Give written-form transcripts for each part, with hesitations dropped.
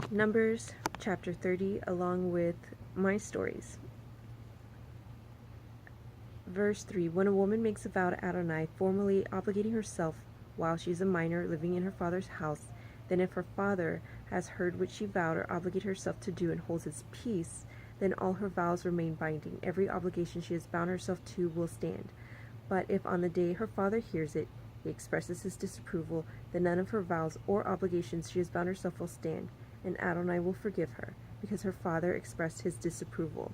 Numbers chapter 30, along with my stories. Verse 3, when a woman makes a vow to ADONAI, formally obligating herself while she is a minor living in her father's house, then if her father has heard what she vowed or obligated herself to do and holds his peace, then all her vows remain binding. Every obligation she has bound herself to will stand. But if on the day her father hears it, he expresses his disapproval, then none of her vows or obligations she has bound herself will stand, and ADONAI will forgive her, because her father expressed his disapproval.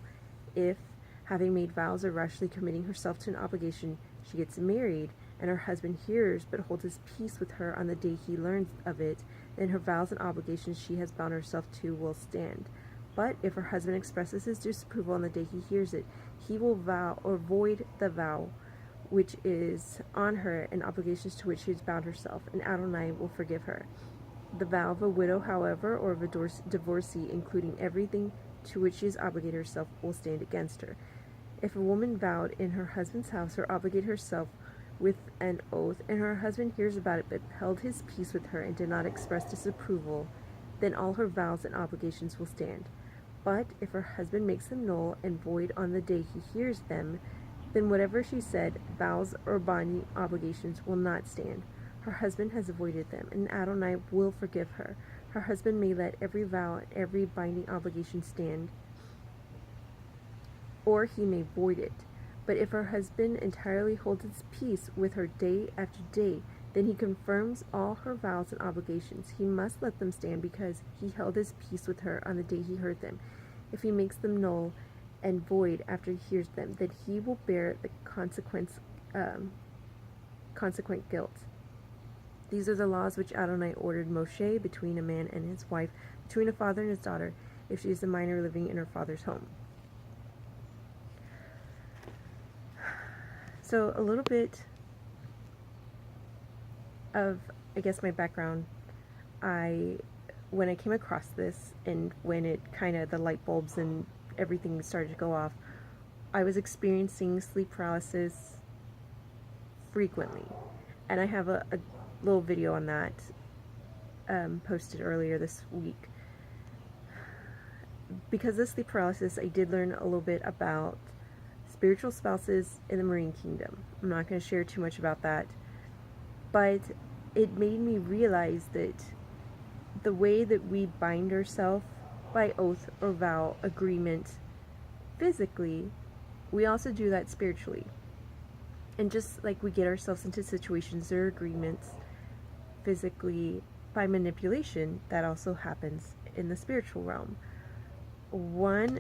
If, having made vows or rashly committing herself to an obligation, she gets married, and her husband hears but holds his peace with her on the day he learns of it, then her vows and obligations she has bound herself to will stand. But if her husband expresses his disapproval on the day he hears it, he will vow or void the vow which is on her and obligations to which she has bound herself, and ADONAI will forgive her. The vow of a widow, however, or of a divorcee, including everything to which she has obligated herself, will stand against her. If a woman vowed in her husband's house or obligated herself with an oath, and her husband hears about it but held his peace with her and did not express disapproval, then all her vows and obligations will stand. But if her husband makes them null and void on the day he hears them, then whatever she said, vows or binding obligations, will not stand. Her husband has avoided them, and ADONAI will forgive her. Her husband may let every vow and every binding obligation stand, or he may void it. But if her husband entirely holds his peace with her day after day, then he confirms all her vows and obligations. He must let them stand because he held his peace with her on the day he heard them. If he makes them null and void after he hears them, then he will bear the consequent guilt. These are the laws which ADONAI ordered Moshe between a man and his wife, between a father and his daughter, if she is a minor living in her father's home. So a little bit of, I guess, my background. When I came across this, and when it kind of, the light bulbs and everything started to go off, I was experiencing sleep paralysis frequently, and I have a little video on that posted earlier this week. Because of sleep paralysis, I did learn a little bit about spiritual spouses in the Marine Kingdom. I'm not going to share too much about that, but it made me realize that the way that we bind ourselves by oath or vow agreement physically, we also do that spiritually. And just like we get ourselves into situations or agreements physically by manipulation, that also happens in the spiritual realm. One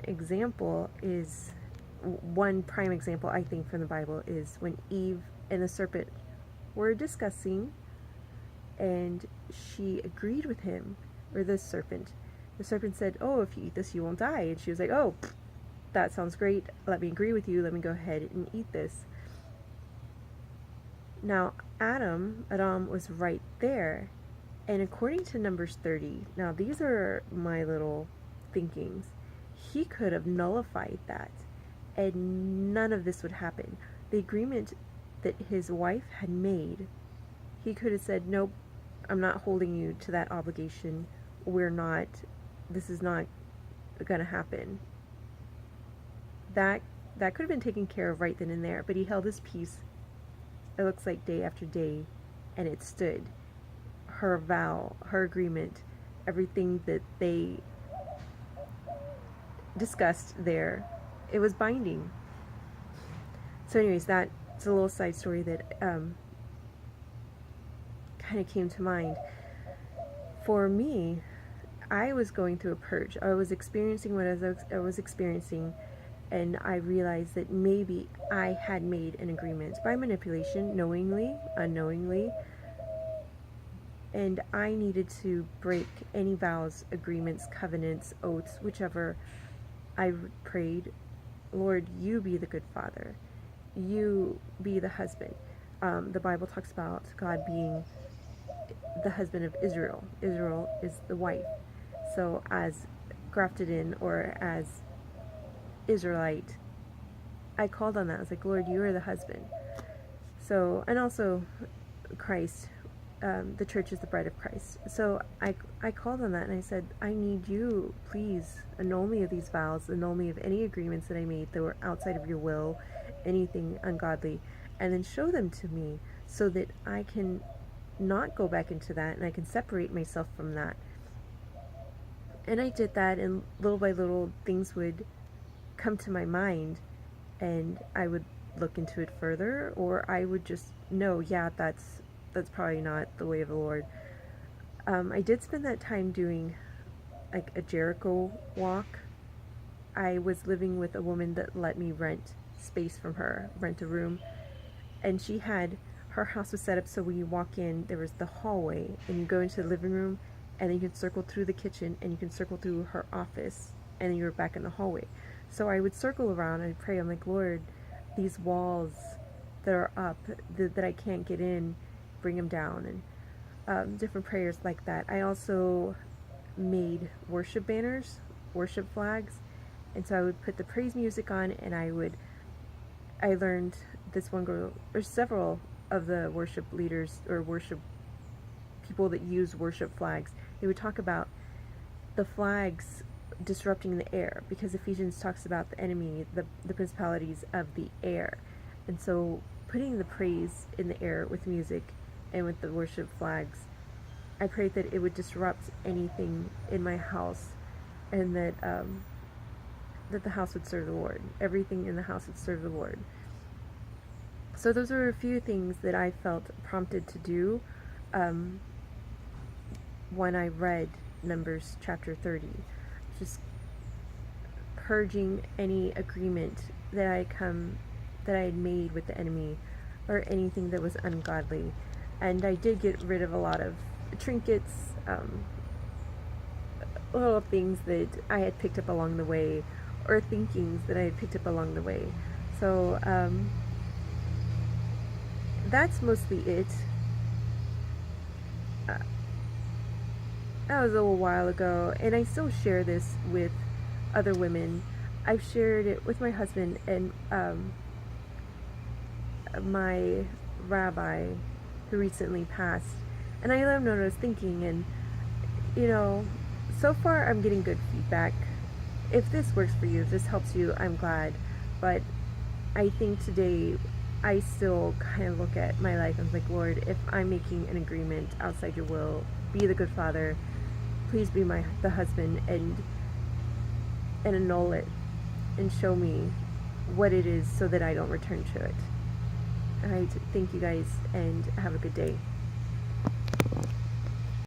prime example I think from the Bible is when Eve and the serpent were discussing, and she agreed with him, or the serpent. The serpent said, "Oh, if you eat this, you won't die." And she was like, "Oh, that sounds great. Let me agree with you. Let me go ahead and eat this." Now, Adam was right there. And according to Numbers 30, now these are my little thinkings, he could have nullified that, and none of this would happen. The agreement that his wife had made, he could have said, "Nope, I'm not holding you to that obligation. This is not going to happen." That could have been taken care of right then and there, but he held his peace, it looks like day after day, and it stood. Her vow, her agreement, everything that they discussed there, it was binding. So anyways, that's a little side story that kind of came to mind. For me, I was going through a purge. I was experiencing what I was experiencing, and I realized that maybe I had made an agreement by manipulation, knowingly, unknowingly, and I needed to break any vows, agreements, covenants, oaths, whichever. I prayed, "Lord, you be the good father. You be the husband." The Bible talks about God being the husband of Israel. Israel is the wife. So as grafted in, or as Israelite, I called on that. I was like, "Lord, you are the husband." So, and also Christ, the church is the bride of Christ. So I called on that and I said, I need you, please annul me of these vows, annul me of any agreements that I made that were outside of your will, anything ungodly, and then show them to me so that I can not go back into that and I can separate myself from that. And I did that, and little by little things would come to my mind, and I would look into it further, or I would just know, yeah, that's probably not the way of the Lord. I did spend that time doing like a Jericho walk. I was living with a woman that let me rent space from her, rent a room, and her house was set up so when you walk in, there was the hallway, and you go into the living room, and then you can circle through the kitchen, and you can circle through her office, and then you're back in the hallway. So I would circle around and I'd pray. I'm like, Lord, these walls that are up, that I can't get in, bring them down, and different prayers like that. I also made worship banners, worship flags, and so I would put the praise music on, and I learned this one girl, or several of the worship leaders or worship people that use worship flags, they would talk about the flags disrupting the air, because Ephesians talks about the enemy, the principalities of the air. And so putting the praise in the air with music and with the worship flags, I prayed that it would disrupt anything in my house, and that that the house would serve the Lord. Everything in the house would serve the Lord. So those were a few things that I felt prompted to do when I read Numbers chapter 30. Just purging any agreement that I had made with the enemy, or anything that was ungodly. And I did get rid of a lot of trinkets, little things that I had picked up along the way, or thinkings that I had picked up along the way. So that's mostly it. That was a little while ago, and I still share this with other women. I've shared it with my husband and my rabbi who recently passed, and I let him know what I was thinking, and so far I'm getting good feedback. If this works for you, if this helps you, I'm glad. But I think today I still kind of look at my life and I'm like, Lord, if I'm making an agreement outside your will, be the good father, please be the husband, and annul it and show me what it is so that I don't return to it. All right, thank you guys, and have a good day.